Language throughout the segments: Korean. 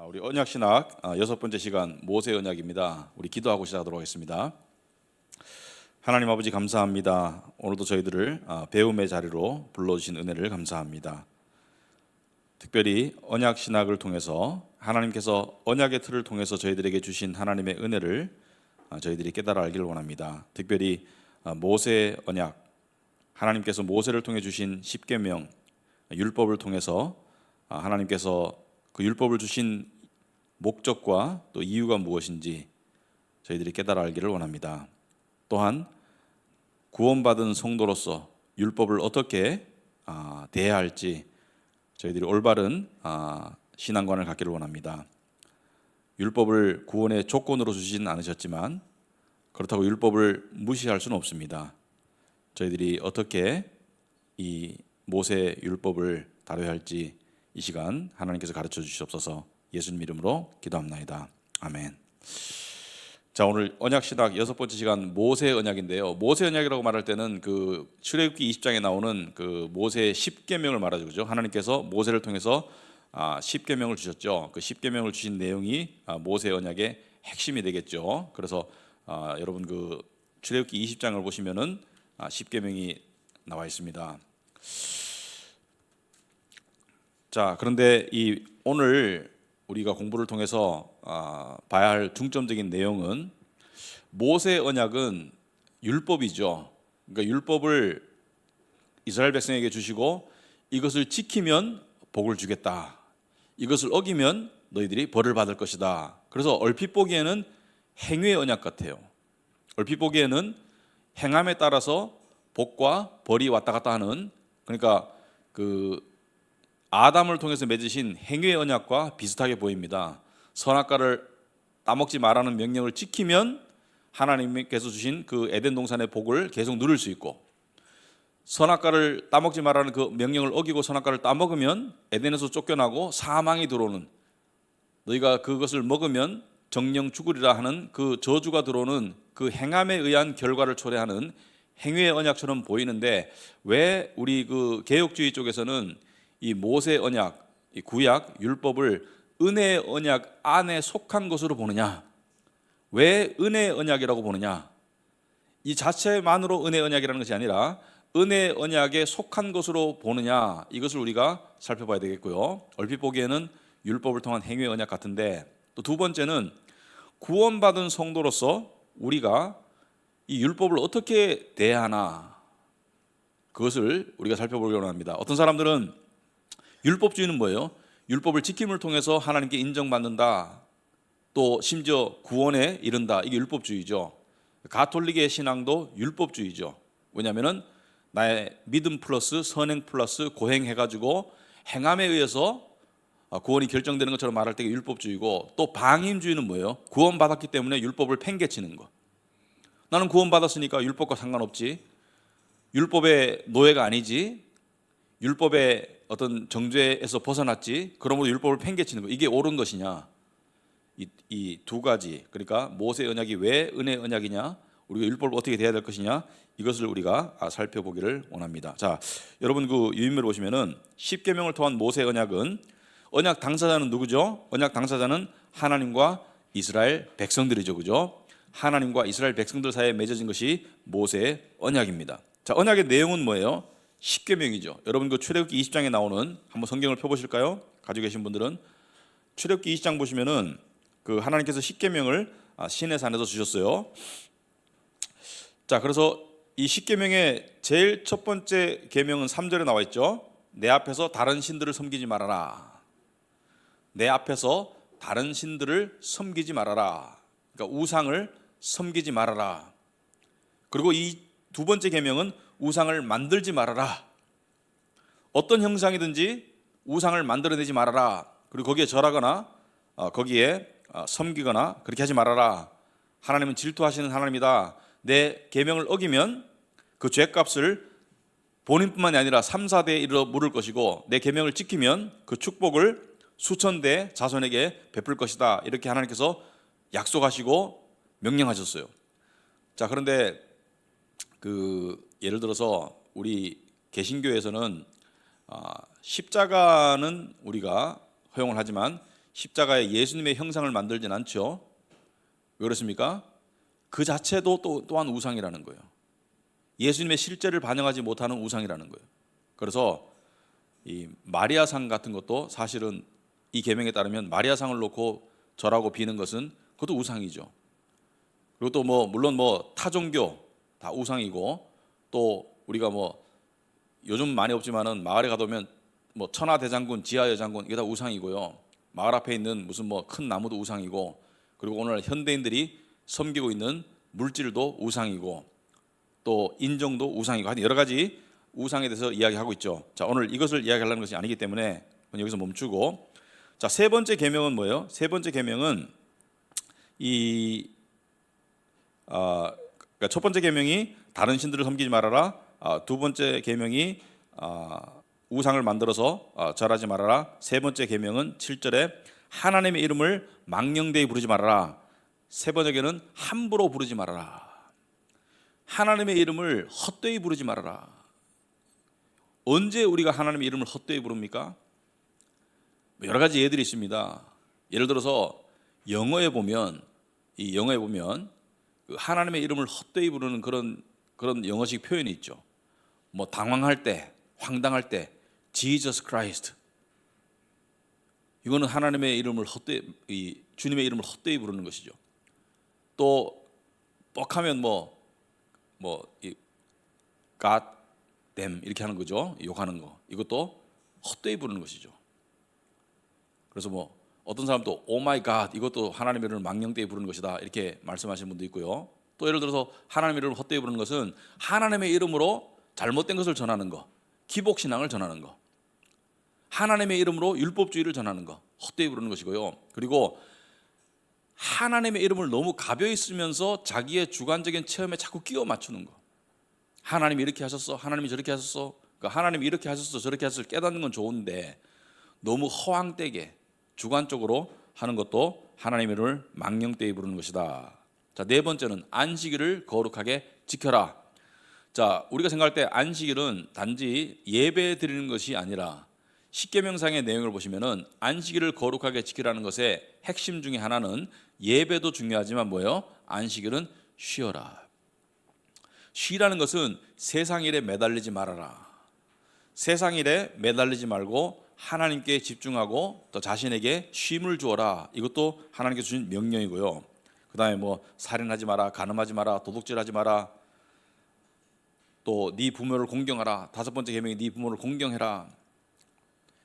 우리 언약신학 여섯 번째 시간 모세 언약입니다. 우리 기도하고 시작하도록 하겠습니다. 하나님 아버지 감사합니다. 오늘도 저희들을 배움의 자리로 불러주신 은혜를 감사합니다. 특별히 언약신학을 통해서 하나님께서 언약의 틀을 통해서 저희들에게 주신 하나님의 은혜를 저희들이 깨달아 알기를 원합니다. 특별히 모세 언약, 하나님께서 모세를 통해 주신 십계명, 율법을 통해서 하나님께서 그 율법을 주신 목적과 또 이유가 무엇인지 저희들이 깨달아 알기를 원합니다. 또한 구원받은 성도로서 율법을 어떻게 대해야 할지 저희들이 올바른 신앙관을 갖기를 원합니다. 율법을 구원의 조건으로 주시진 않으셨지만 그렇다고 율법을 무시할 수는 없습니다. 저희들이 어떻게 이 모세 율법을 다뤄야 할지 이 시간 하나님께서 가르쳐 주시옵소서. 예수님 이름으로 기도합나이다. 아멘. 자, 오늘 언약신학 여섯 번째 시간 모세 언약인데요. 모세 언약이라고 말할 때는 그 출애굽기 20장에 나오는 그 모세의 십계명을 말하죠, 그죠? 하나님께서 모세를 통해서 십계명을 주셨죠. 그 십계명을 주신 내용이 모세 언약의 핵심이 되겠죠. 그래서 여러분 그 출애굽기 20장을 보시면은 십계명이 나와 있습니다. 자, 그런데 이 오늘 우리가 공부를 통해서 봐야 할 중점적인 내용은 모세 언약은 율법이죠. 그러니까 율법을 이스라엘 백성에게 주시고 이것을 지키면 복을 주겠다. 이것을 어기면 너희들이 벌을 받을 것이다. 그래서 얼핏 보기에는 행위의 언약 같아요. 얼핏 보기에는 행함에 따라서 복과 벌이 왔다 갔다 하는, 그러니까 그 아담을 통해서 맺으신 행위의 언약과 비슷하게 보입니다. 선악과를 따먹지 말라는 명령을 지키면 하나님께서 주신 그 에덴 동산의 복을 계속 누릴 수 있고, 선악과를 따먹지 말라는 그 명령을 어기고 선악과를 따먹으면 에덴에서 쫓겨나고 사망이 들어오는, 너희가 그것을 먹으면 정령 죽으리라 하는 그 저주가 들어오는 그 행함에 의한 결과를 초래하는 행위의 언약처럼 보이는데, 왜 우리 그 개혁주의 쪽에서는 이 모세 언약, 이 구약 율법을 은혜의 언약 안에 속한 것으로 보느냐? 왜 은혜의 언약이라고 보느냐? 이 자체만으로 은혜의 언약이라는 것이 아니라 은혜의 언약에 속한 것으로 보느냐? 이것을 우리가 살펴봐야 되겠고요. 얼핏 보기에는 율법을 통한 행위의 언약 같은데, 또 두 번째는 구원받은 성도로서 우리가 이 율법을 어떻게 대해야 하나? 그것을 우리가 살펴보려고 합니다. 어떤 사람들은 율법주의는 뭐예요? 율법을 지킴을 통해서 하나님께 인정받는다, 또 심지어 구원에 이른다. 이게 율법주의죠. 가톨릭의 신앙도 율법주의죠. 왜냐하면 나의 믿음 플러스 선행 플러스 고행 해가지고 행함에 의해서 구원이 결정되는 것처럼 말할 때가 율법주의고, 또 방임주의는 뭐예요? 구원받았기 때문에 율법을 팽개치는 거. 나는 구원받았으니까 율법과 상관없지, 율법의 노예가 아니지, 율법의 어떤 정죄에서 벗어났지, 그러므로 율법을 팽개치는 거, 이게 옳은 것이냐? 이 두 가지, 그러니까 모세 언약이 왜 은혜 언약이냐, 우리가 율법을 어떻게 대해야 될 것이냐, 이것을 우리가 살펴보기를 원합니다. 자, 여러분 그 유인물 보시면은 십계명을 통한 모세 언약은, 언약 당사자는 누구죠? 언약 당사자는 하나님과 이스라엘 백성들이죠, 그죠? 하나님과 이스라엘 백성들 사이에 맺어진 것이 모세 언약입니다. 자, 언약의 내용은 뭐예요? 십계명이죠. 여러분 그 출애굽기 20장에 나오는, 한번 성경을 펴보실까요? 가지고 계신 분들은 출애굽기 20장 보시면은 그 하나님께서 십계명을 시내 산에서 주셨어요. 자, 그래서 이 십계명의 제일 첫 번째 계명은 3절에 나와 있죠. 내 앞에서 다른 신들을 섬기지 말아라. 내 앞에서 다른 신들을 섬기지 말아라. 그러니까 우상을 섬기지 말아라. 그리고 이 두 번째 계명은 우상을 만들지 말아라. 어떤 형상이든지 우상을 만들어내지 말아라. 그리고 거기에 절하거나 거기에 섬기거나 그렇게 하지 말아라. 하나님은 질투하시는 하나님이다. 내 계명을 어기면 그 죄값을 본인뿐만이 아니라 3, 4대에 이르러 물을 것이고, 내 계명을 지키면 그 축복을 수천 대 자손에게 베풀 것이다. 이렇게 하나님께서 약속하시고 명령하셨어요. 자, 그런데 그 예를 들어서 우리 개신교에서는 십자가는 우리가 허용을 하지만 십자가에 예수님의 형상을 만들진 않죠. 왜 그렇습니까? 그 자체도 또한 우상이라는 거예요. 예수님의 실제를 반영하지 못하는 우상이라는 거예요. 그래서 이 마리아상 같은 것도 사실은 이 계명에 따르면 마리아상을 놓고 절하고 비는 것은 그것도 우상이죠. 그리고 또 물론 타종교 다 우상이고, 또 우리가 요즘 많이 없지만은 마을에 가다 보면 천하대장군, 지하여장군 이게 다 우상이고요. 마을 앞에 있는 무슨 큰 나무도 우상이고, 그리고 오늘 현대인들이 섬기고 있는 물질도 우상이고, 또 인정도 우상이고, 하여튼 여러 가지 우상에 대해서 이야기하고 있죠. 자, 오늘 이것을 이야기하려는 것이 아니기 때문에 여기서 멈추고, 자, 세 번째 계명은 뭐예요? 세 번째 계명은 그러니까 첫 번째 계명이 다른 신들을 섬기지 말아라. 두 번째 계명이 우상을 만들어서 절하지 말아라. 세 번째 계명은 7절에 하나님의 이름을 망령되이 부르지 말아라. 세 번째는 함부로 부르지 말아라. 하나님의 이름을 헛되이 부르지 말아라. 언제 우리가 하나님의 이름을 헛되이 부릅니까? 여러 가지 예들이 있습니다. 예를 들어서 영어에 보면 그 하나님의 이름을 헛되이 부르는 그런 영어식 표현이 있죠. 당황할 때, 황당할 때 Jesus Christ. 이거는 하나님의 이름을 주님의 이름을 헛되이 부르는 것이죠. 또 뻑하면 God damn 이렇게 하는 거죠. 욕하는 거. 이것도 헛되이 부르는 것이죠. 그래서 어떤 사람도 Oh my God 이것도 하나님의 이름을 망령되이 부르는 것이다 이렇게 말씀하시는 분도 있고요. 또 예를 들어서 하나님의 이름을 헛되이 부르는 것은 하나님의 이름으로 잘못된 것을 전하는 거, 기복신앙을 전하는 거, 하나님의 이름으로 율법주의를 전하는 거, 헛되이 부르는 것이고요. 그리고 하나님의 이름을 너무 가벼이 쓰면서 자기의 주관적인 체험에 자꾸 끼워 맞추는 거. 하나님이 이렇게 하셨어, 하나님이 저렇게 하셨어, 그러니까 하나님이 이렇게 하셨어, 저렇게 하셨어 깨닫는 건 좋은데 너무 허황되게 주관적으로 하는 것도 하나님의 이름을 망령되이 부르는 것이다. 자, 네 번째는 안식일을 거룩하게 지켜라. 자, 우리가 생각할 때 안식일은 단지 예배 드리는 것이 아니라 십계명상의 내용을 보시면은 안식일을 거룩하게 지키라는 것의 핵심 중에 하나는 예배도 중요하지만 안식일은 쉬어라. 쉬라는 것은 세상 일에 매달리지 말아라. 세상 일에 매달리지 말고 하나님께 집중하고 또 자신에게 쉼을 주어라. 이것도 하나님께서 주신 명령이고요. 그 다음에 살인하지 마라, 간음하지 마라, 도둑질하지 마라, 또 네 부모를 공경하라. 다섯 번째 계명이 네 부모를 공경해라.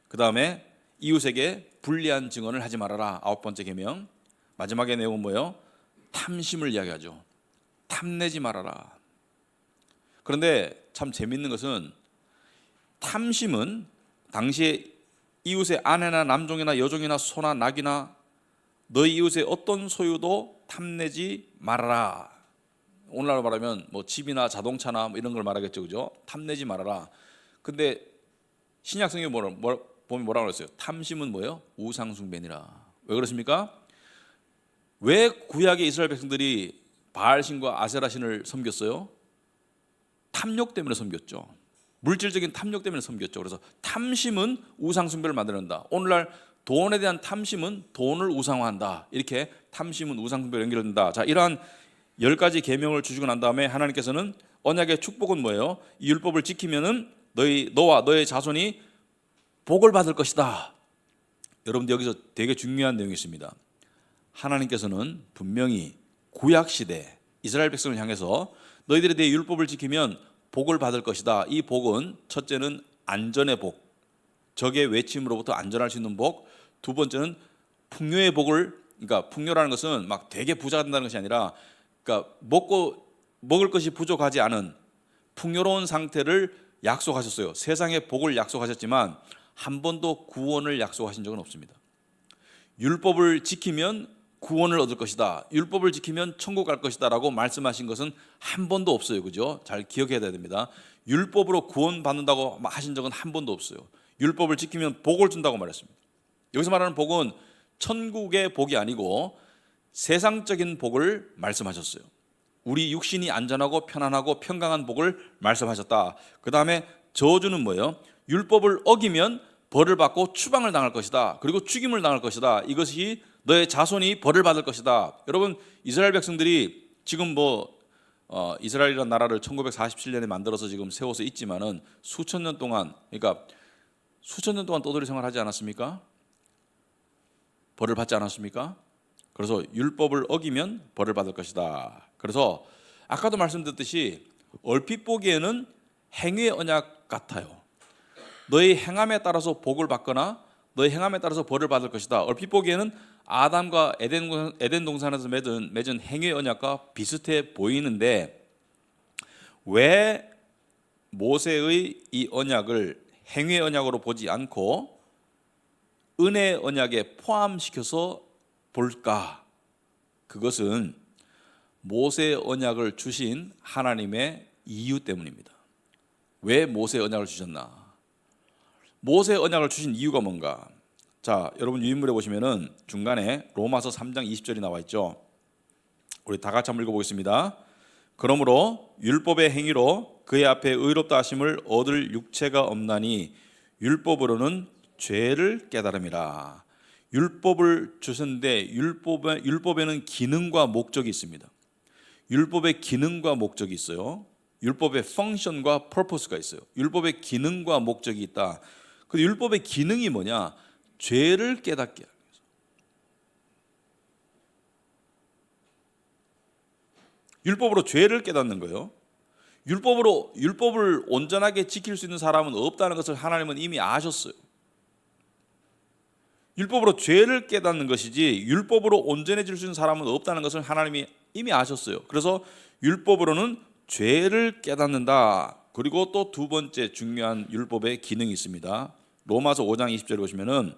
그 다음에 이웃에게 불리한 증언을 하지 말아라. 아홉 번째 계명. 마지막의 내용은 탐심을 이야기하죠. 탐내지 말아라. 그런데 참 재밌는 것은 탐심은 당시에 이웃의 아내나 남종이나 여종이나 소나 낙이나 너희 이웃의 어떤 소유도 탐내지 말아라. 오늘날로 말하면 집이나 자동차나 이런 걸 말하겠죠, 그죠? 탐내지 말아라. 근데 신약 성경에 보면 뭐라고 그랬어요? 탐심은 우상숭배니라. 왜 그렇습니까? 왜 구약의 이스라엘 백성들이 바알신과 아세라신을 섬겼어요? 탐욕 때문에 섬겼죠. 물질적인 탐욕 때문에 섬겼죠. 그래서 탐심은 우상숭배를 만드는다. 오늘날 돈에 대한 탐심은 돈을 우상화한다. 이렇게 탐심은 우상숭배로 연결된다. 자, 이러한 10가지 계명을 주시고 난 다음에 하나님께서는 언약의 축복은 뭐예요? 이 율법을 지키면은 너와 너의 자손이 복을 받을 것이다. 여러분들 여기서 되게 중요한 내용이 있습니다. 하나님께서는 분명히 구약 시대 이스라엘 백성을 향해서 너희들이 내 율법을 지키면 복을 받을 것이다. 이 복은 첫째는 안전의 복, 적의 외침으로부터 안전할 수 있는 복. 두 번째는 풍요의 복을, 그러니까 풍요라는 것은 막 되게 부자가 된다는 것이 아니라, 그러니까 먹을 것이 부족하지 않은 풍요로운 상태를 약속하셨어요. 세상의 복을 약속하셨지만 한 번도 구원을 약속하신 적은 없습니다. 율법을 지키면 구원을 얻을 것이다, 율법을 지키면 천국 갈 것이다 라고 말씀하신 것은 한 번도 없어요. 그죠? 잘 기억해야 됩니다. 율법으로 구원 받는다고 하신 적은 한 번도 없어요. 율법을 지키면 복을 준다고 말했습니다. 여기서 말하는 복은 천국의 복이 아니고 세상적인 복을 말씀하셨어요. 우리 육신이 안전하고 편안하고 평강한 복을 말씀하셨다. 그 다음에 저주는 뭐예요? 율법을 어기면 벌을 받고 추방을 당할 것이다. 그리고 죽임을 당할 것이다. 이것이 너의 자손이 벌을 받을 것이다. 여러분, 이스라엘 백성들이 지금 이스라엘이라는 나라를 1947년에 만들어서 지금 세워서 있지만은 수천 년 동안, 그러니까 수천 년 동안 떠돌이 생활하지 않았습니까? 벌을 받지 않았습니까? 그래서 율법을 어기면 벌을 받을 것이다. 그래서 아까도 말씀드렸듯이 얼핏 보기에는 행위의 언약 같아요. 너의 행함에 따라서 복을 받거나 너의 행함에 따라서 벌을 받을 것이다. 얼핏 보기에는 아담과 에덴 동산에서 맺은 행위의 언약과 비슷해 보이는데, 왜 모세의 이 언약을 행위의 언약으로 보지 않고 은혜의 언약에 포함시켜서 볼까? 그것은 모세의 언약을 주신 하나님의 이유 때문입니다. 왜 모세의 언약을 주셨나? 모세의 언약을 주신 이유가 뭔가? 자, 여러분 유인물에 보시면은 중간에 로마서 3장 20절이 나와 있죠. 우리 다 같이 한번 읽어보겠습니다. 그러므로 율법의 행위로 그의 앞에 의롭다 하심을 얻을 육체가 없나니 율법으로는 죄를 깨달음이라. 율법을 주셨는데 율법에는 기능과 목적이 있습니다. 율법의 기능과 목적이 있어요. 율법의 펑션과 퍼포스가 있어요. 율법의 기능과 목적이 있다. 그 율법의 기능이 뭐냐? 죄를 깨닫게 하기 위해서. 율법으로 죄를 깨닫는 거예요. 율법을 온전하게 지킬 수 있는 사람은 없다는 것을 하나님은 이미 아셨어요. 율법으로 죄를 깨닫는 것이지 율법으로 온전해질 수 있는 사람은 없다는 것을 하나님이 이미 아셨어요. 그래서 율법으로는 죄를 깨닫는다. 그리고 또 두 번째 중요한 율법의 기능이 있습니다. 로마서 5장 20절에 보시면은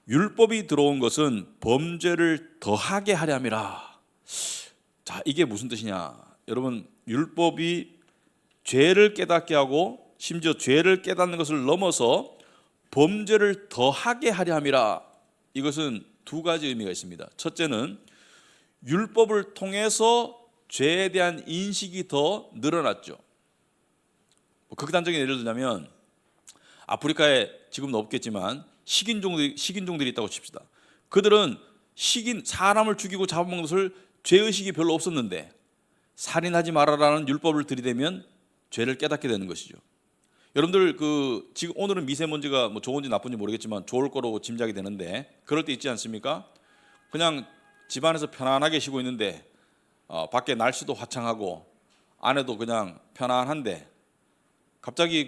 율법이 들어온 것은 범죄를 더하게 하려 함이라. 자, 이게 무슨 뜻이냐? 여러분, 율법이 죄를 깨닫게 하고 심지어 죄를 깨닫는 것을 넘어서 범죄를 더하게 하려 함이라. 이것은 두 가지 의미가 있습니다. 첫째는 율법을 통해서 죄에 대한 인식이 더 늘어났죠. 극단적인 예를 들자면 아프리카에 지금은 없겠지만 식인종들이 있다고 칩시다. 그들은 사람을 죽이고 잡아먹는 것을 죄의식이 별로 없었는데 살인하지 말아라는 율법을 들이대면 죄를 깨닫게 되는 것이죠. 여러분들 지금 오늘은 미세먼지가 좋은지 나쁜지 모르겠지만 좋을 거라고 짐작이 되는데, 그럴 때 있지 않습니까? 그냥 집안에서 편안하게 쉬고 있는데 밖에 날씨도 화창하고 안에도 그냥 편안한데 갑자기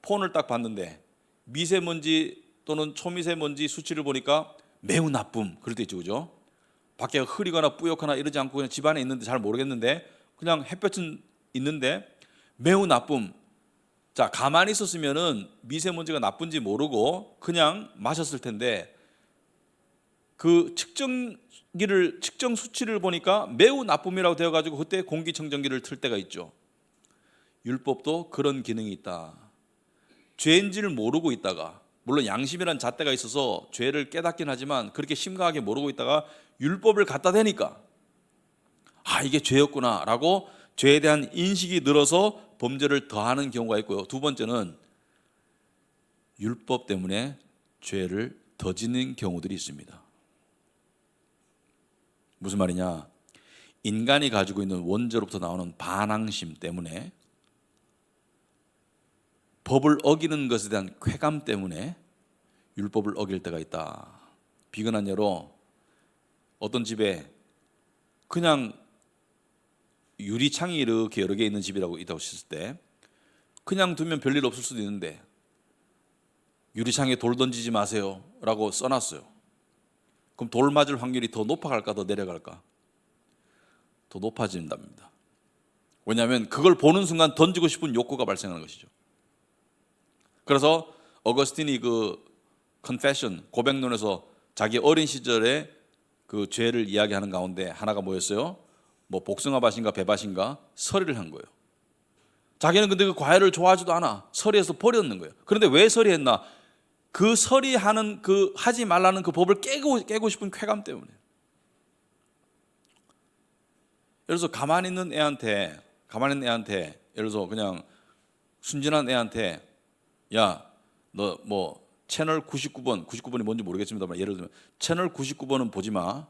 폰을 딱 봤는데 미세먼지 또는 초미세먼지 수치를 보니까 매우 나쁨, 그럴 때 있죠, 그죠? 밖에 흐리거나 뿌옇거나 이러지 않고 그냥 집안에 있는데 잘 모르겠는데 그냥 햇볕은 있는데 매우 나쁨. 자, 가만히 있었으면은 미세먼지가 나쁜지 모르고 그냥 마셨을 텐데 그 측정 수치를 보니까 매우 나쁨이라고 되어가지고 그때 공기청정기를 틀 때가 있죠. 율법도 그런 기능이 있다. 죄인지를 모르고 있다가, 물론 양심이란 잣대가 있어서 죄를 깨닫긴 하지만 그렇게 심각하게 모르고 있다가 율법을 갖다 대니까 이게 죄였구나 라고 죄에 대한 인식이 늘어서 범죄를 더하는 경우가 있고요. 두 번째는 율법 때문에 죄를 더 짓는 경우들이 있습니다. 무슨 말이냐? 인간이 가지고 있는 원죄로부터 나오는 반항심 때문에, 법을 어기는 것에 대한 쾌감 때문에 율법을 어길 때가 있다. 비근한 예로 어떤 집에 그냥 유리창이 이렇게 여러 개 있는 집이라고 있다고 했을 때 그냥 두면 별일 없을 수도 있는데 유리창에 돌 던지지 마세요 라고 써놨어요. 그럼 돌 맞을 확률이 더 높아갈까 더 내려갈까? 더 높아진답니다. 왜냐하면 그걸 보는 순간 던지고 싶은 욕구가 발생하는 것이죠. 그래서 어거스틴이 confession, 고백론에서 자기 어린 시절에 그 죄를 이야기하는 가운데 하나가 뭐였어요? 복숭아밭인가 배밭인가 서리를 한 거예요. 자기는 근데 그 과일을 좋아하지도 않아. 서리해서 버렸는 거예요. 그런데 왜 서리했나? 그 서리하는 하지 말라는 그 법을 깨고 싶은 쾌감 때문에. 예를 들어서 가만히 있는 애한테 예를 들어서 그냥 순진한 애한테 야, 너 채널 99번, 99번이 뭔지 모르겠습니다만 예를 들면 채널 99번은 보지 마.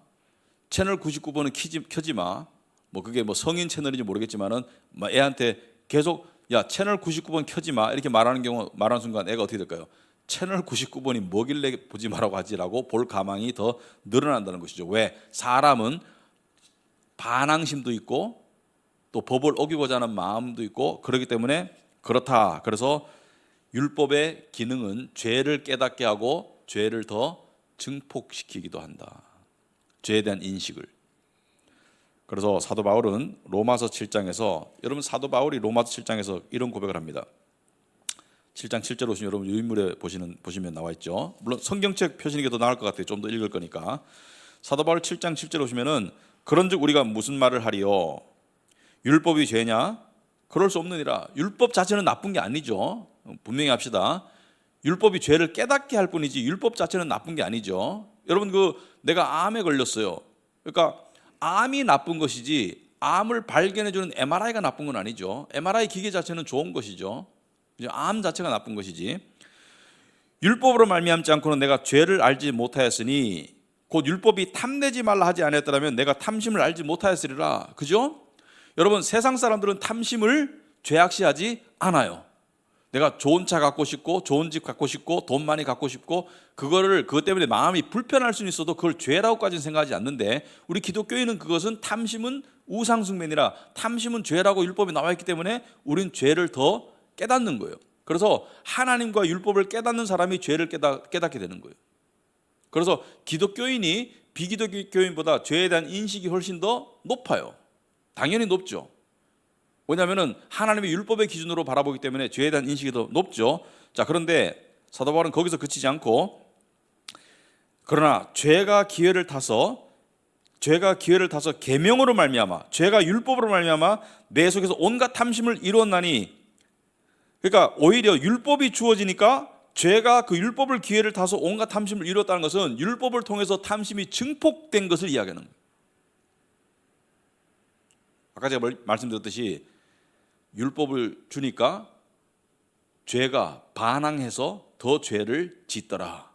채널 99번은 켜지 마. 뭐 그게 뭐 성인 채널인지 모르겠지만은 막 애한테 계속 야 채널 99번 켜지 마 이렇게 말하는 순간 애가 어떻게 될까요? 채널 99번이 뭐길래 보지 말라고 하지라고 볼 가망이 더 늘어난다는 것이죠. 왜? 사람은 반항심도 있고 또 법을 어기고자 하는 마음도 있고 그렇기 때문에 그렇다. 그래서 율법의 기능은 죄를 깨닫게 하고 죄를 더 증폭시키기도 한다. 죄에 대한 인식을. 그래서 사도 바울은 로마서 7장에서 여러분 사도 바울이 로마서 7장에서 이런 고백을 합니다. 7장 7절 보시면 여러분 유인물에 보시면 나와 있죠. 물론 성경책 표시는 게 더 나을 것 같아요. 좀 더 읽을 거니까. 사도 바울 7장 7절 보시면은 그런즉 우리가 무슨 말을 하리요? 율법이 죄냐? 그럴 수 없느니라. 율법 자체는 나쁜 게 아니죠. 분명히 합시다. 율법이 죄를 깨닫게 할 뿐이지 율법 자체는 나쁜 게 아니죠. 여러분 내가 암에 걸렸어요. 그러니까 암이 나쁜 것이지 암을 발견해 주는 MRI가 나쁜 건 아니죠. MRI 기계 자체는 좋은 것이죠. 암 자체가 나쁜 것이지. 율법으로 말미암지 않고는 내가 죄를 알지 못하였으니 곧 율법이 탐내지 말라 하지 아니했더라면 내가 탐심을 알지 못하였으리라. 그죠? 여러분 세상 사람들은 탐심을 죄악시하지 않아요. 내가 좋은 차 갖고 싶고 좋은 집 갖고 싶고 돈 많이 갖고 싶고 그것 때문에 마음이 불편할 수는 있어도 그걸 죄라고까지는 생각하지 않는데 우리 기독교인은 그것은 탐심은 우상숭배니라. 탐심은 죄라고 율법에 나와 있기 때문에 우린 죄를 더 깨닫는 거예요. 그래서 하나님과 율법을 깨닫는 사람이 죄를 깨닫게 되는 거예요. 그래서 기독교인이 비기독교인보다 죄에 대한 인식이 훨씬 더 높아요. 당연히 높죠. 왜냐하면 하나님의 율법의 기준으로 바라보기 때문에 죄에 대한 인식이 더 높죠. 자, 그런데 사도 바울은 거기서 그치지 않고 그러나 죄가 기회를 타서 계명으로 말미암아 죄가 율법으로 말미암아 내 속에서 온갖 탐심을 이루었나니 그러니까 오히려 율법이 주어지니까 죄가 그 율법을 기회를 타서 온갖 탐심을 이루었다는 것은 율법을 통해서 탐심이 증폭된 것을 이야기하는 거예요. 아까 제가 말씀드렸듯이 율법을 주니까 죄가 반항해서 더 죄를 짓더라.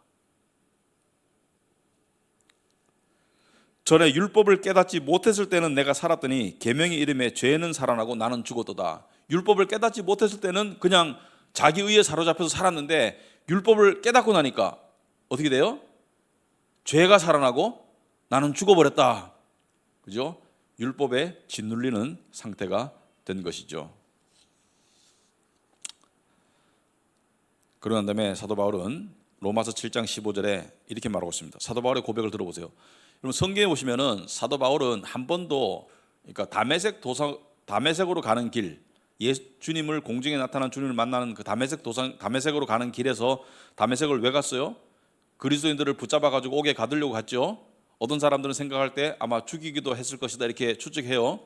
전에 율법을 깨닫지 못했을 때는 내가 살았더니 계명의 이름에 죄는 살아나고 나는 죽었도다. 율법을 깨닫지 못했을 때는 그냥 자기 의에 사로잡혀서 살았는데 율법을 깨닫고 나니까 어떻게 돼요? 죄가 살아나고 나는 죽어버렸다. 그죠? 율법에 짓눌리는 상태가 된 것이죠. 그러는 다음에 사도 바울은 로마서 7장 15절에 이렇게 말하고 있습니다. 사도 바울의 고백을 들어보세요. 여러분 성경에 보시면은 사도 바울은 한 번도 그러니까 다메섹으로 가는 길, 주님을 공중에 나타난 주님을 만나는 그 다메섹으로 가는 길에서 다메섹을 왜 갔어요? 그리스도인들을 붙잡아 가지고 옥에 가두려고 갔죠. 어떤 사람들은 생각할 때 아마 죽이기도 했을 것이다 이렇게 추측해요.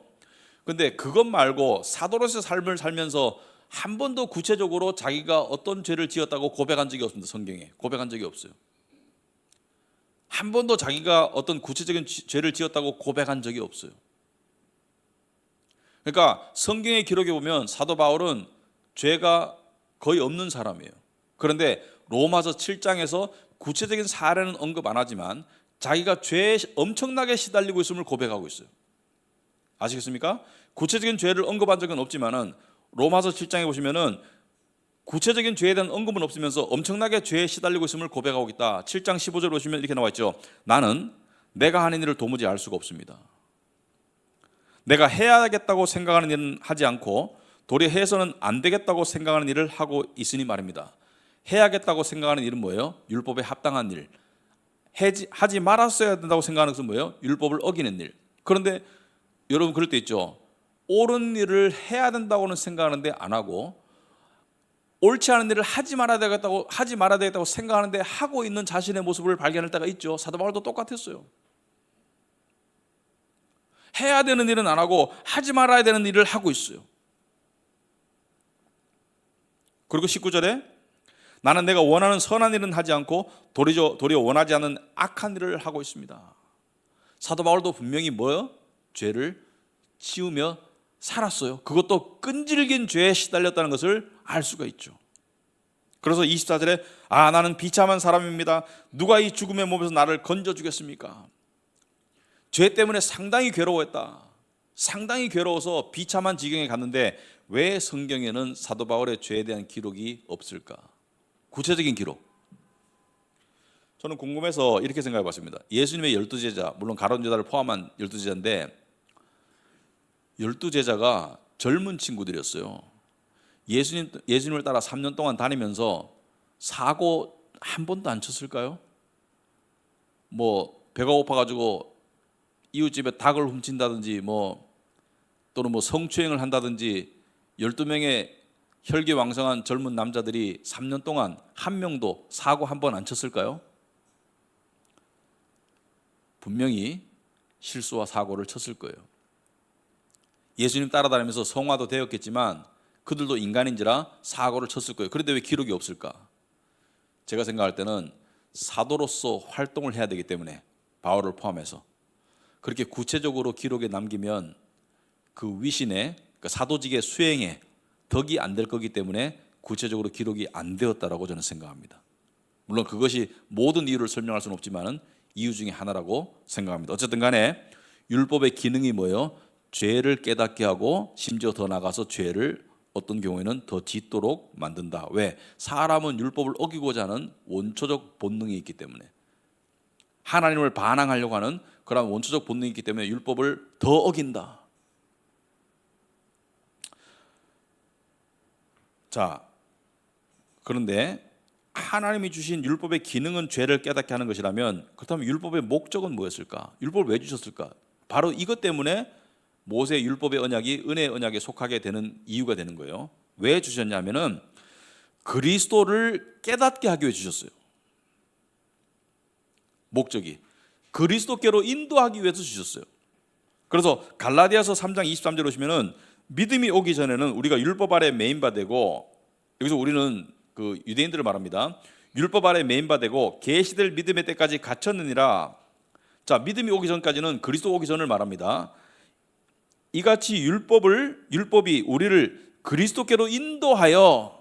근데 그것 말고 사도로서의 삶을 살면서 한 번도 구체적으로 자기가 어떤 죄를 지었다고 고백한 적이 없습니다. 성경에 고백한 적이 없어요. 한 번도 자기가 어떤 구체적인 죄를 지었다고 고백한 적이 없어요. 그러니까 성경의 기록에 보면 사도 바울은 죄가 거의 없는 사람이에요. 그런데 로마서 7장에서 구체적인 사례는 언급 안 하지만 자기가 죄에 엄청나게 시달리고 있음을 고백하고 있어요. 아시겠습니까? 구체적인 죄를 언급한 적은 없지만은 로마서 7장에 보시면은 구체적인 죄에 대한 언급은 없으면서 엄청나게 죄에 시달리고 있음을 고백하고 있다. 7장 15절 보시면 이렇게 나와 있죠. 나는 내가 하는 일을 도무지 알 수가 없습니다. 내가 해야겠다고 생각하는 일은 하지 않고 도리어 해서는 안 되겠다고 생각하는 일을 하고 있으니 말입니다. 해야겠다고 생각하는 일은 뭐예요? 율법에 합당한 일. 하지 말았어야 된다고 생각하는 것은 뭐예요? 율법을 어기는 일. 그런데 여러분 그럴 때 있죠. 옳은 일을 해야 된다고는 생각하는데 안 하고 옳지 않은 일을 하지 말아야 되겠다고 생각하는데 하고 있는 자신의 모습을 발견할 때가 있죠. 사도 바울도 똑같았어요. 해야 되는 일은 안 하고 하지 말아야 되는 일을 하고 있어요. 그리고 19절에 나는 내가 원하는 선한 일은 하지 않고 도리어 원하지 않는 악한 일을 하고 있습니다. 사도 바울도 분명히 뭐요? 죄를 지으며 살았어요. 그것도 끈질긴 죄에 시달렸다는 것을 알 수가 있죠. 그래서 24절에 나는 비참한 사람입니다. 누가 이 죽음의 몸에서 나를 건져주겠습니까? 죄 때문에 상당히 괴로워했다. 상당히 괴로워서 비참한 지경에 갔는데 왜 성경에는 사도 바울의 죄에 대한 기록이 없을까? 구체적인 기록. 저는 궁금해서 이렇게 생각해 봤습니다. 예수님의 12제자, 물론 가룟 유다를 포함한 12제자인데 12제자가 젊은 친구들이었어요. 예수님을 따라 3년 동안 다니면서 사고 한 번도 안 쳤을까요? 배가 고파가지고 이웃집에 닭을 훔친다든지 또는 성추행을 한다든지 12명의 혈기왕성한 젊은 남자들이 3년 동안 한 명도 사고 한 번 안 쳤을까요? 분명히 실수와 사고를 쳤을 거예요. 예수님 따라다니면서 성화도 되었겠지만 그들도 인간인지라 사고를 쳤을 거예요. 그런데 왜 기록이 없을까? 제가 생각할 때는 사도로서 활동을 해야 되기 때문에, 바울을 포함해서 그렇게 구체적으로 기록에 남기면 그 위신에, 그러니까 사도직의 수행에 덕이 안 될 거기 때문에 구체적으로 기록이 안 되었다라고 저는 생각합니다. 물론 그것이 모든 이유를 설명할 수는 없지만 이유 중에 하나라고 생각합니다. 어쨌든 간에 율법의 기능이 뭐예요? 죄를 깨닫게 하고 심지어 더 나아가서 죄를 어떤 경우에는 더 짓도록 만든다. 왜? 사람은 율법을 어기고자 하는 원초적 본능이 있기 때문에, 하나님을 반항하려고 하는 그런 원초적 본능이 있기 때문에 율법을 더 어긴다. 자, 그런데 하나님이 주신 율법의 기능은 죄를 깨닫게 하는 것이라면, 그렇다면 율법의 목적은 뭐였을까? 율법을 왜 주셨을까? 바로 이것 때문에 모세의 율법의 언약이 은혜의 언약에 속하게 되는 이유가 되는 거예요. 왜 주셨냐면은 그리스도를 깨닫게 하기 위해 주셨어요. 목적이 그리스도께로 인도하기 위해서 주셨어요. 그래서 갈라디아서 3장 23절 보시면은 믿음이 오기 전에는 우리가 율법 아래 매인바되고, 여기서 우리는 그 유대인들을 말합니다. 율법 아래 매인바되고 계시될 믿음의 때까지 갇혔느니라. 자, 믿음이 오기 전까지는 그리스도 오기 전을 말합니다. 이같이 율법이 우리를 그리스도께로 인도하여,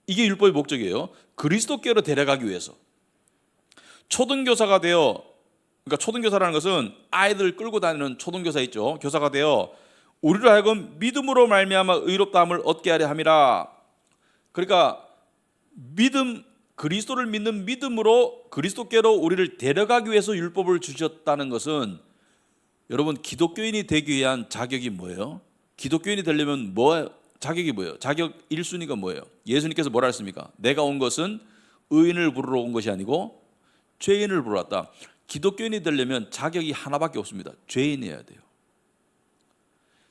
이게 율법의 목적이에요. 그리스도께로 데려가기 위해서. 초등교사가 되어, 그러니까 초등교사라는 것은 아이들 끌고 다니는 초등교사 있죠. 교사가 되어 우리로 하여금 믿음으로 말미암아 의롭다함을 얻게 하려 함이라. 그러니까 그리스도를 믿는 믿음으로 그리스도께로 우리를 데려가기 위해서 율법을 주셨다는 것은, 여러분, 기독교인이 되기 위한 자격이 뭐예요? 기독교인이 되려면 자격이 뭐예요? 자격 1순위가 뭐예요? 예수님께서 뭐라 했습니까? 내가 온 것은 의인을 부르러 온 것이 아니고 죄인을 부르러 왔다. 기독교인이 되려면 자격이 하나밖에 없습니다. 죄인이어야 돼요.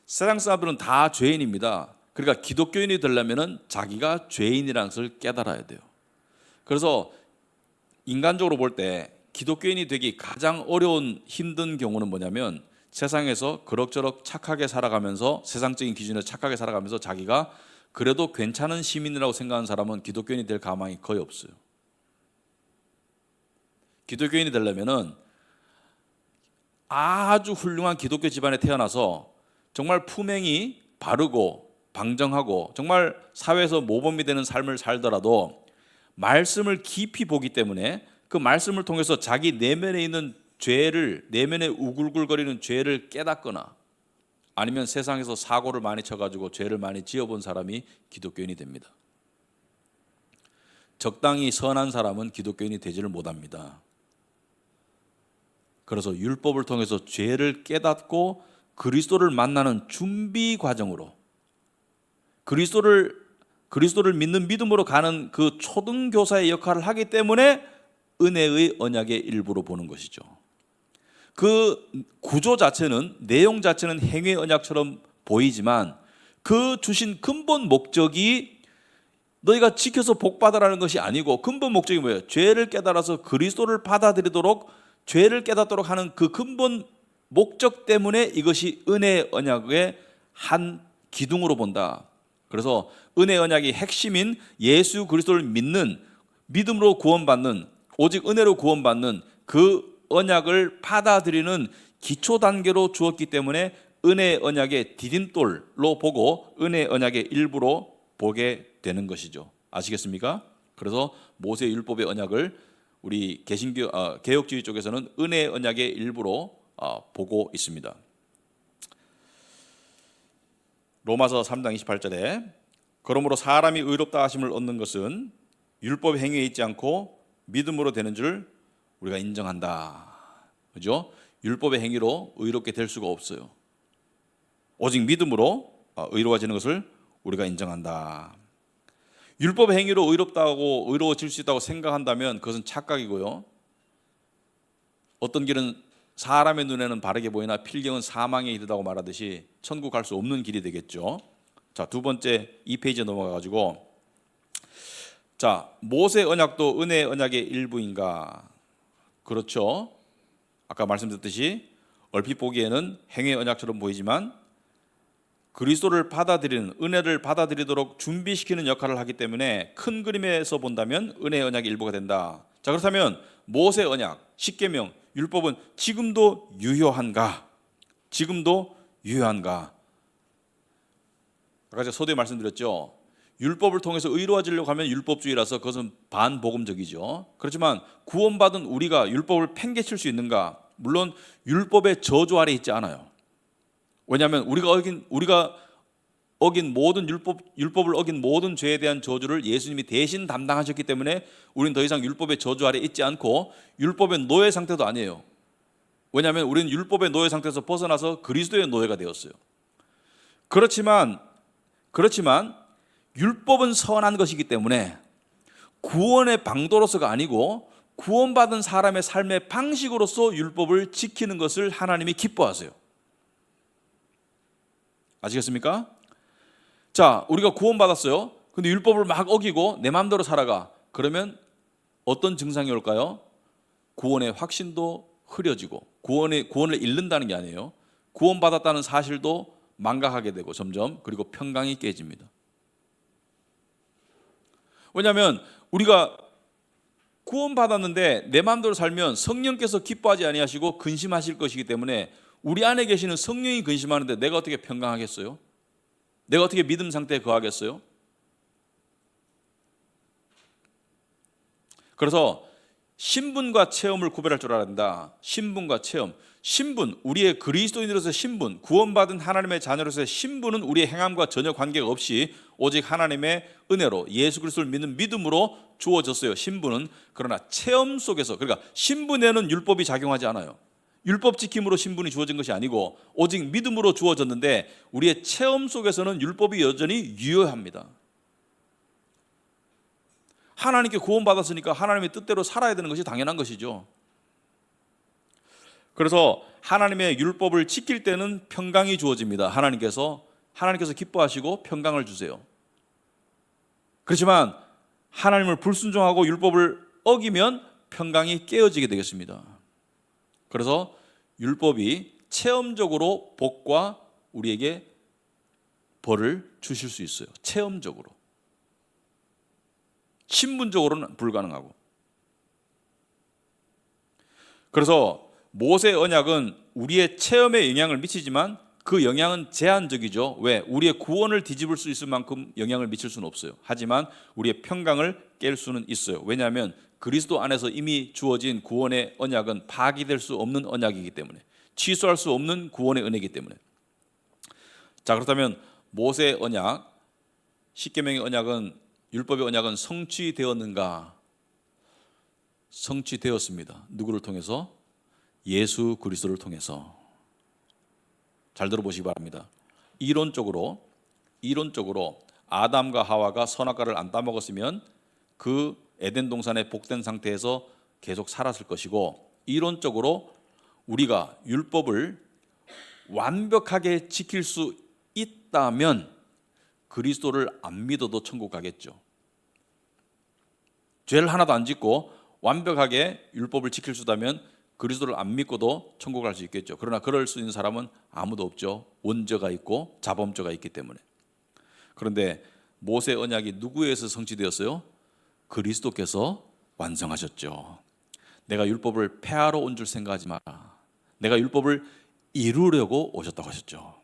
세상 사람들은 다 죄인입니다. 그러니까 기독교인이 되려면 자기가 죄인이라는 것을 깨달아야 돼요. 그래서 인간적으로 볼 때 기독교인이 되기 가장 어려운, 힘든 경우는 뭐냐면, 세상에서 그럭저럭 착하게 살아가면서, 세상적인 기준에 착하게 살아가면서 자기가 그래도 괜찮은 시민이라고 생각하는 사람은 기독교인이 될 가망이 거의 없어요. 기독교인이 되려면은 아주 훌륭한 기독교 집안에 태어나서 정말 품행이 바르고 방정하고 정말 사회에서 모범이 되는 삶을 살더라도 말씀을 깊이 보기 때문에 그 말씀을 통해서 자기 내면에 있는 죄를, 내면에 우글우글거리는 죄를 깨닫거나, 아니면 세상에서 사고를 많이 쳐가지고 죄를 많이 지어본 사람이 기독교인이 됩니다. 적당히 선한 사람은 기독교인이 되지를 못합니다. 그래서 율법을 통해서 죄를 깨닫고 그리스도를 만나는 준비 과정으로, 그리스도를 믿는 믿음으로 가는 그 초등교사의 역할을 하기 때문에 은혜의 언약의 일부로 보는 것이죠. 그 구조 자체는, 내용 자체는 행위의 언약처럼 보이지만 그 주신 근본 목적이 너희가 지켜서 복 받으라는 것이 아니고, 근본 목적이 뭐예요? 죄를 깨달아서 그리스도를 받아들이도록, 죄를 깨닫도록 하는 그 근본 목적 때문에 이것이 은혜의 언약의 한 기둥으로 본다. 그래서 은혜의 언약의 핵심인 예수 그리스도를 믿는, 믿음으로 구원받는, 오직 은혜로 구원받는 그 언약을 받아들이는 기초 단계로 주었기 때문에 은혜의 언약의 디딤돌로 보고 은혜의 언약의 일부로 보게 되는 것이죠. 아시겠습니까? 그래서 모세 율법의 언약을 우리 개혁주의 쪽에서는 은혜의 언약의 일부로 보고 있습니다. 로마서 3장 28절에 그러므로 사람이 의롭다 하심을 얻는 것은 율법 행위에 있지 않고 믿음으로 되는 줄 우리가 인정한다. 그죠? 율법의 행위로 의롭게 될 수가 없어요. 오직 믿음으로 의로워지는 것을 우리가 인정한다. 율법의 행위로 의롭다고 의로워질 수 있다고 생각한다면 그것은 착각이고요. 어떤 길은 사람의 눈에는 바르게 보이나 필경은 사망에 이르다고 말하듯이 천국 갈 수 없는 길이 되겠죠. 자, 두 번째 2페이지에 넘어가 가지고 자, 모세 언약도 은혜의 언약의 일부인가? 그렇죠. 아까 말씀드렸듯이 얼핏 보기에는 행위의 언약처럼 보이지만 그리스도를 받아들이는, 은혜를 받아들이도록 준비시키는 역할을 하기 때문에 큰 그림에서 본다면 은혜의 언약의 일부가 된다. 자, 그렇다면 모세 언약, 십계명, 율법은 지금도 유효한가? 지금도 유효한가? 아까 제가 서두에 말씀드렸죠. 율법을 통해서 의로워지려고 하면 율법주의라서 그것은 반복음적이죠. 그렇지만 구원받은 우리가 율법을 팽개칠 수 있는가? 물론 율법의 저주 아래 있지 않아요. 왜냐하면 우리가 어긴 모든 율법을 어긴 모든 죄에 대한 저주를 예수님이 대신 담당하셨기 때문에 우리는 더 이상 율법의 저주 아래 있지 않고 율법의 노예 상태도 아니에요. 왜냐하면 우리는 율법의 노예 상태에서 벗어나서 그리스도의 노예가 되었어요. 그렇지만 율법은 선한 것이기 때문에 구원의 방도로서가 아니고 구원받은 사람의 삶의 방식으로서 율법을 지키는 것을 하나님이 기뻐하세요. 아시겠습니까? 자, 우리가 구원받았어요. 근데 율법을 막 어기고 내 마음대로 살아가. 그러면 어떤 증상이 올까요? 구원의 확신도 흐려지고 구원을 잃는다는 게 아니에요. 구원받았다는 사실도 망각하게 되고 점점, 그리고 평강이 깨집니다. 왜냐하면 우리가 구원받았는데 내 마음대로 살면 성령께서 기뻐하지 아니하시고 근심하실 것이기 때문에 우리 안에 계시는 성령이 근심하는데 내가 어떻게 평강하겠어요? 내가 어떻게 믿음 상태에 거하겠어요? 그래서 신분과 체험을 구별할 줄 알아야 된다. 신분과 체험. 신분, 우리의 그리스도인으로서의 신분, 구원받은 하나님의 자녀로서의 신분은 우리의 행함과 전혀 관계가 없이 오직 하나님의 은혜로 예수 그리스도를 믿는 믿음으로 주어졌어요. 신분은. 그러나 체험 속에서, 그러니까 신분에는 율법이 작용하지 않아요. 율법 지킴으로 신분이 주어진 것이 아니고 오직 믿음으로 주어졌는데 우리의 체험 속에서는 율법이 여전히 유효합니다. 하나님께 구원받았으니까 하나님의 뜻대로 살아야 되는 것이 당연한 것이죠. 그래서 하나님의 율법을 지킬 때는 평강이 주어집니다. 하나님께서 기뻐하시고 평강을 주세요. 그렇지만 하나님을 불순종하고 율법을 어기면 평강이 깨어지게 되겠습니다. 그래서 율법이 체험적으로 복과 우리에게 벌을 주실 수 있어요. 체험적으로. 신분적으로는 불가능하고. 그래서 모세 언약은 우리의 체험에 영향을 미치지만 그 영향은 제한적이죠. 왜? 우리의 구원을 뒤집을 수 있을 만큼 영향을 미칠 수는 없어요. 하지만 우리의 평강을 깰 수는 있어요. 왜냐하면 그리스도 안에서 이미 주어진 구원의 언약은 파기될 수 없는 언약이기 때문에, 취소할 수 없는 구원의 은혜이기 때문에. 자, 그렇다면 모세 언약, 십계명의 언약은, 율법의 언약은 성취되었는가? 성취되었습니다. 누구를 통해서? 예수 그리스도를 통해서. 잘 들어보시기 바랍니다. 이론적으로 아담과 하와가 선악과를 안 따먹었으면 그 에덴 동산의 복된 상태에서 계속 살았을 것이고, 이론적으로 우리가 율법을 완벽하게 지킬 수 있다면 그리스도를 안 믿어도 천국 가겠죠. 죄를 하나도 안 짓고 완벽하게 율법을 지킬 수 있다면 그리스도를 안 믿고도 천국 갈 수 있겠죠. 그러나 그럴 수 있는 사람은 아무도 없죠. 원죄가 있고 자범죄가 있기 때문에. 그런데 모세 언약이 누구에 의해서 성취되었어요? 그리스도께서 완성하셨죠. 내가 율법을 폐하러 온 줄 생각하지 마라. 내가 율법을 이루려고 오셨다고 하셨죠.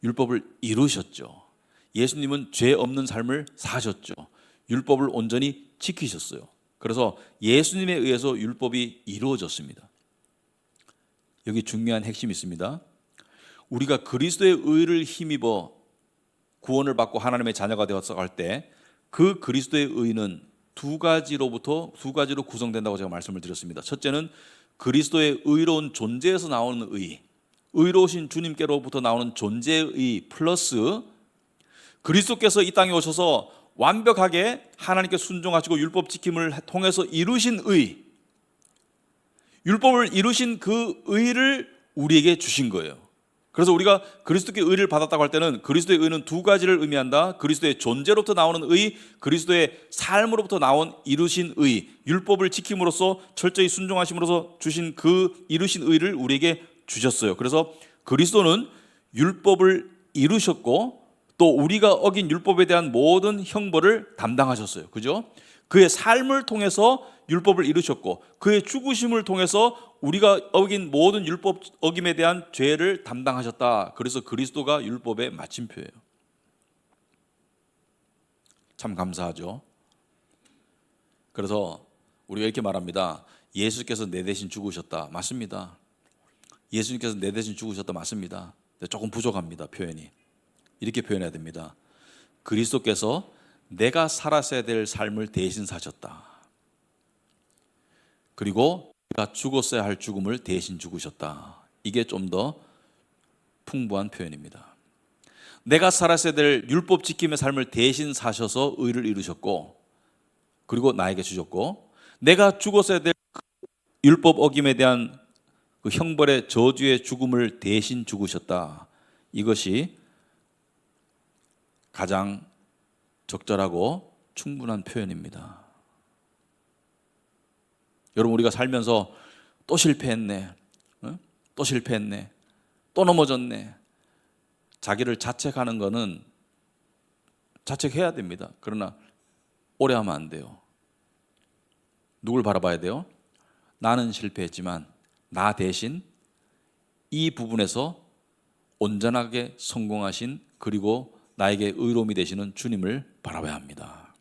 율법을 이루셨죠. 예수님은 죄 없는 삶을 사셨죠. 율법을 온전히 지키셨어요. 그래서 예수님에 의해서 율법이 이루어졌습니다. 여기 중요한 핵심이 있습니다. 우리가 그리스도의 의를 힘입어 구원을 받고 하나님의 자녀가 되어서 갈 때 그 그리스도의 의는 두 가지로 구성된다고 제가 말씀을 드렸습니다. 첫째는 그리스도의 의로운 존재에서 나오는 의, 의로우신 주님께로부터 나오는 존재의 의 플러스 그리스도께서 이 땅에 오셔서 완벽하게 하나님께 순종하시고 율법 지킴을 통해서 이루신 의, 율법을 이루신 그 의를 우리에게 주신 거예요. 그래서 우리가 그리스도의 의를 받았다고 할 때는 그리스도의 의는 두 가지를 의미한다. 그리스도의 존재로부터 나오는 의, 그리스도의 삶으로부터 나온 이루신 의, 율법을 지킴으로써 철저히 순종하심으로써 주신 그 이루신 의를 우리에게 주셨어요. 그래서 그리스도는 율법을 이루셨고 또 우리가 어긴 율법에 대한 모든 형벌을 담당하셨어요. 그죠? 그의 삶을 통해서 율법을 이루셨고 그의 죽으심을 통해서 우리가 어긴 모든 율법 어김에 대한 죄를 담당하셨다. 그래서 그리스도가 율법의 마침표예요. 참 감사하죠. 그래서 우리가 이렇게 말합니다. 예수께서 내 대신 죽으셨다. 맞습니다. 예수님께서 내 대신 죽으셨다. 맞습니다. 근데 조금 부족합니다. 표현이. 이렇게 표현해야 됩니다. 그리스도께서 내가 살았어야 될 삶을 대신 사셨다. 그리고 내가 죽었어야 할 죽음을 대신 죽으셨다. 이게 좀 더 풍부한 표현입니다. 내가 살았어야 될 율법 지킴의 삶을 대신 사셔서 의를 이루셨고 그리고 나에게 주셨고 내가 죽었어야 될 율법 어김에 대한 그 형벌의 저주의 죽음을 대신 죽으셨다. 이것이 가장 적절하고 충분한 표현입니다. 여러분 우리가 살면서 또 실패했네, 또 실패했네, 또 넘어졌네. 자기를 자책하는 것은 자책해야 됩니다. 그러나 오래 하면 안 돼요. 누굴 바라봐야 돼요? 나는 실패했지만 나 대신 이 부분에서 온전하게 성공하신 그리고 나에게 의로움이 되시는 주님을 바라봐야 합니다.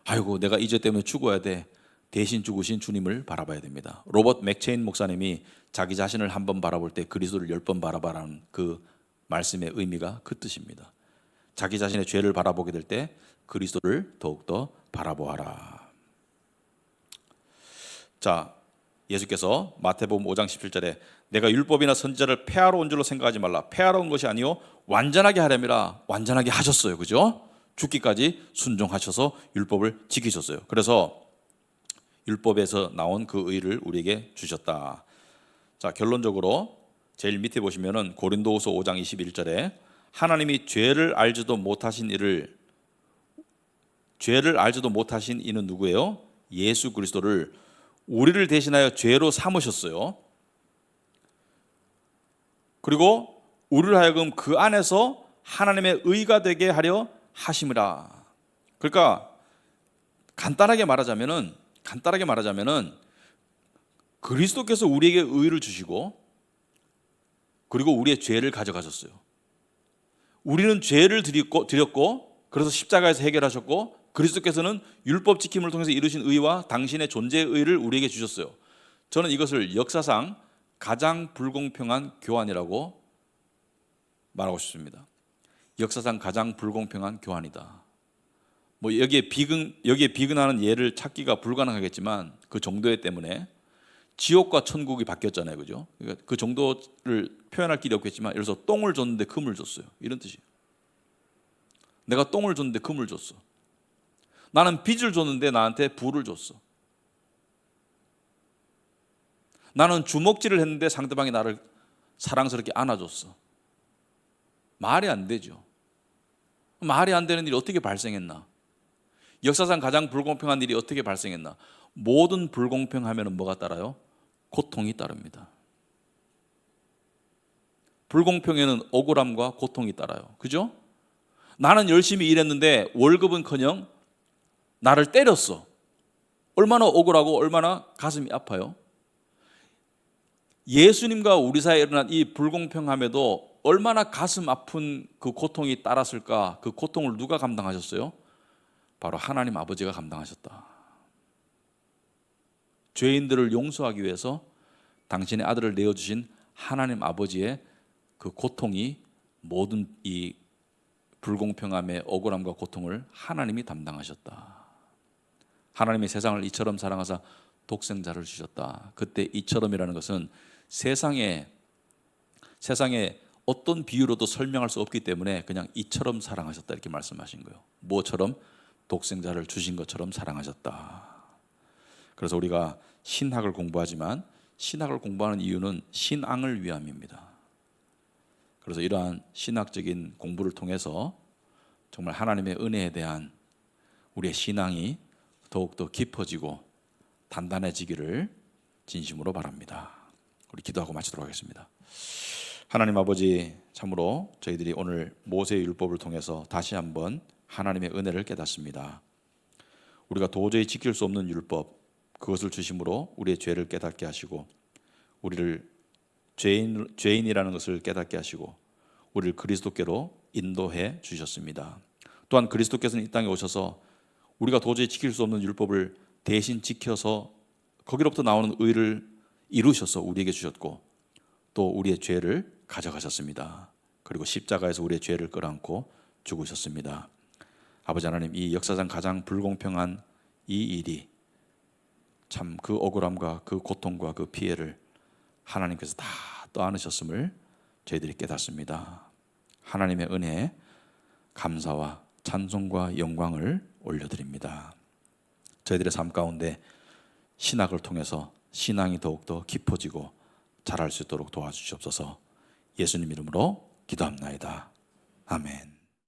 아이고 내가 이 죄 때문에 죽어야 돼. 대신 죽으신 주님을 바라봐야 됩니다. 로버트 맥체인 목사님이 자기 자신을 한번 바라볼 때 그리스도를 10번 바라봐라는 그 말씀의 의미가 그 뜻입니다. 자기 자신의 죄를 바라보게 될 때 그리스도를 더욱더 바라보아라. 자, 예수께서 마태복음 5장 17절에 내가 율법이나 선지자를 폐하러 온 줄로 생각하지 말라. 폐하러 온 것이 아니요 완전하게 하려니라. 완전하게 하셨어요. 그죠? 죽기까지 순종하셔서 율법을 지키셨어요. 그래서 율법에서 나온 그 의를 우리에게 주셨다. 자, 결론적으로 제일 밑에 보시면은 고린도후서 5장 21절에 하나님이 죄를 알지도 못하신 이는 누구예요? 예수 그리스도를 우리를 대신하여 죄로 삼으셨어요. 그리고 우리를 하여금 그 안에서 하나님의 의가 되게 하려 하심이라. 그러니까 간단하게 말하자면은 그리스도께서 우리에게 의를 주시고 그리고 우리의 죄를 가져가셨어요. 우리는 죄를 드렸고 그래서 십자가에서 해결하셨고 그리스도께서는 율법 지킴을 통해서 이루신 의와 당신의 존재의 의를 우리에게 주셨어요. 저는 이것을 역사상 가장 불공평한 교환이라고 말하고 싶습니다. 역사상 가장 불공평한 교환이다. 뭐 여기에 비근하는 예를 찾기가 불가능하겠지만 그 정도에 때문에 지옥과 천국이 바뀌었잖아요, 그죠? 그러니까 그 정도를 표현할 길이 없겠지만, 예를 들어서 똥을 줬는데 금을 줬어요, 이런 뜻이에요. 내가 똥을 줬는데 금을 줬어. 나는 빚을 줬는데 나한테 부를 줬어. 나는 주먹질을 했는데 상대방이 나를 사랑스럽게 안아줬어. 말이 안 되죠. 말이 안 되는 일이 어떻게 발생했나? 역사상 가장 불공평한 일이 어떻게 발생했나? 모든 불공평하면 뭐가 따라요? 고통이 따릅니다. 불공평에는 억울함과 고통이 따라요. 그죠? 나는 열심히 일했는데 월급은커녕 나를 때렸어. 얼마나 억울하고 얼마나 가슴이 아파요. 예수님과 우리 사이에 일어난 이 불공평함에도 얼마나 가슴 아픈 그 고통이 따랐을까? 그 고통을 누가 감당하셨어요? 바로 하나님 아버지가 감당하셨다. 죄인들을 용서하기 위해서 당신의 아들을 내어주신 하나님 아버지의 그 고통이, 모든 이 불공평함의 억울함과 고통을 하나님이 담당하셨다. 하나님이 세상을 이처럼 사랑하사 독생자를 주셨다. 그때 이처럼이라는 것은 세상에 어떤 비유로도 설명할 수 없기 때문에 그냥 이처럼 사랑하셨다 이렇게 말씀하신 거예요. 뭐처럼? 독생자를 주신 것처럼 사랑하셨다. 그래서 우리가 신학을 공부하지만 신학을 공부하는 이유는 신앙을 위함입니다. 그래서 이러한 신학적인 공부를 통해서 정말 하나님의 은혜에 대한 우리의 신앙이 더욱더 깊어지고 단단해지기를 진심으로 바랍니다. 우리 기도하고 마치도록 하겠습니다. 하나님 아버지, 참으로 저희들이 오늘 모세의 율법을 통해서 다시 한번 하나님의 은혜를 깨닫습니다. 우리가 도저히 지킬 수 없는 율법, 그것을 주심으로 우리의 죄를 깨닫게 하시고 우리를 죄인이라는 것을 깨닫게 하시고 우리를 그리스도께로 인도해 주셨습니다. 또한 그리스도께서는 이 땅에 오셔서 우리가 도저히 지킬 수 없는 율법을 대신 지켜서 거기로부터 나오는 의를 이루셔서 우리에게 주셨고 또 우리의 죄를 가져가셨습니다. 그리고 십자가에서 우리의 죄를 끌어안고 죽으셨습니다. 아버지 하나님, 이 역사상 가장 불공평한 이 일이 참 그 억울함과 그 고통과 그 피해를 하나님께서 다 떠안으셨음을 저희들이 깨닫습니다. 하나님의 은혜에 감사와 찬송과 영광을 올려드립니다. 저희들의 삶 가운데 신학을 통해서 신앙이 더욱더 깊어지고 자랄 수 있도록 도와주시옵소서. 예수님 이름으로 기도합나이다. 아멘.